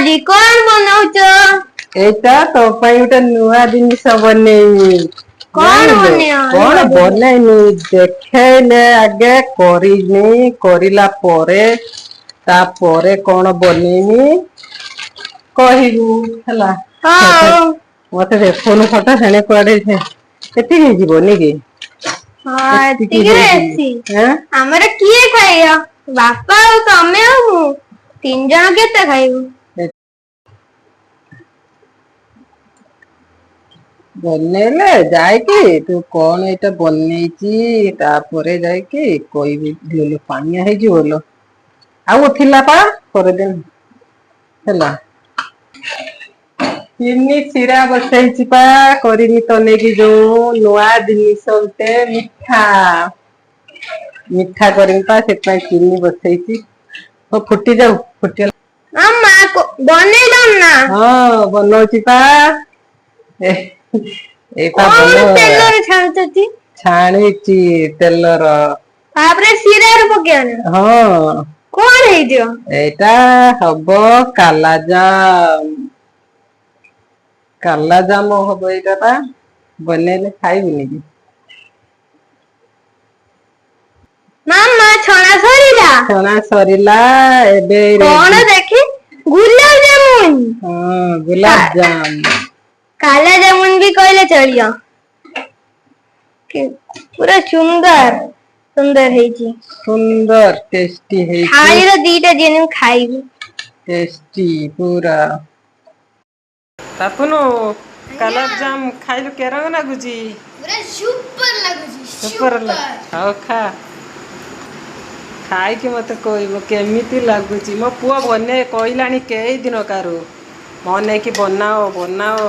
ଆଜି କଣ ବନଉଛ? ଏଇଟା ତୋ ପାଇଁ ଗୋଟେ ନୂଆ ଜିନିଷ ବନେଇବି। କଣ ଜାଣିଲୁ ବନେଇବ ନୂଆ କଣ ଜିନିଷ? ବନେଇନି ଦେଖେଇଲେ ଆଗେ କରିନି କରିଲା ପରେ ତାପରେ କଣ ବନେଇମି କହିବୁ ହେଲା। ହଉ ମତେ ଦେଖୁନୁ ଫଟୋ ସେଣେ କୁଆଡେ ଏତିକି ହେଇଯିବନି କି? ହଁ ଏତିକି ଏତିକିରେ ହେଇଯିବ ଏତି ଆଁ ଆମର କିଏ ଖାଇବ ବାପା ଆଉ ତମେ ଆଉ ମୁଁ 3 ଜଣ କେତେ ଖାଇବୁ? ବନେଇଲେ ଯାଇକି ତୁ କଣ ଏଇଟା ବନେଇଛି ତାପରେ ଯାଇକି କହିବି ପାଣିଆ ହେଇଯିବ ଲୋ ଆଉ ଥିଲା ପା କରିଦେନି ହେଲା। ଚିନି ଶିରା ବସେଇଛି ପା କରିବି ତ ନେଇକି ଯୋଉ ନୂଆ ଜିନିଷ ଗୋଟେ ମିଠା ମିଠା କରିବି ପା ସେଥିପାଇଁ ଚିନି ବସେଇଛି ହଉ ଫୁଟି ଯାଉ ଫୁଟିଗଲା ହଁ ମା ବନେଇ ଦଉନ ନା ହଁ ବନଉଛି ପା ଏଇପା କଣ ବନ ତେଲରେ ଛାଣୁଛନ୍ତି? ଛାଣିଛି ତେଲର ତାପରେ ଶିରାରେ ପକେଇବ ନା ହଁ କଣ ହେଇଥିବ? ଏଇଟା ହବ କାଲାଜାମ। କାଲାଜାମ ହବ ଏଇଟା ପା ବନେଇଲେ ଖାଇବୁନି କି? ମାମା ଛଣା ସରିଲା? ଛଣା ସରିଲା ଏବେ ରେଡି କଣ ଦେଖି ଗୁଲାବ ଜାମୁନ ହଁ ଗୁଲାବଜାମ। କାଲା ଜାମୁନ ବି କହିଲେ ଚଳିବ। ପୁରା ସୁନ୍ଦର ହେଇଛି। ସୁନ୍ଦର ଟେଷ୍ଟି ହେଇଛି। ଥାଳିର ଦିଟା ଦିଅନି ମୁଁ ଖାଇବି। ଟେଷ୍ଟି ପୁରା। ବାପୁନୁ କାଲାଜାମ ଖାଇଲୁ କେରକ ନାଗୁଛି? ପୁରା ସୁପର ଲାଗୁଛି ସୁପର ହଉ ଖା। ଖାଇକି ମତେ କହିବ କେମିତି ଲାଗୁଛି ମୋ ପୁଅ ବନେଇ କହିଲାଣି କେଇ ଦିନ ଠାରୁ ନେଇକି ବନାଅ ବନାଅ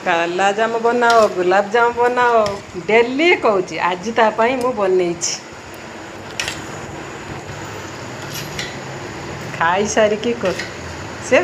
କାଲାଜାମ ବନାଅ ଗୁଲାବଜାମ ବନାଅ ଡେଲି କହୁଛି ଆଜି ତା ପାଇଁ ମୁଁ ବନେଇଛି। ଖାଇସାରିକି ସେ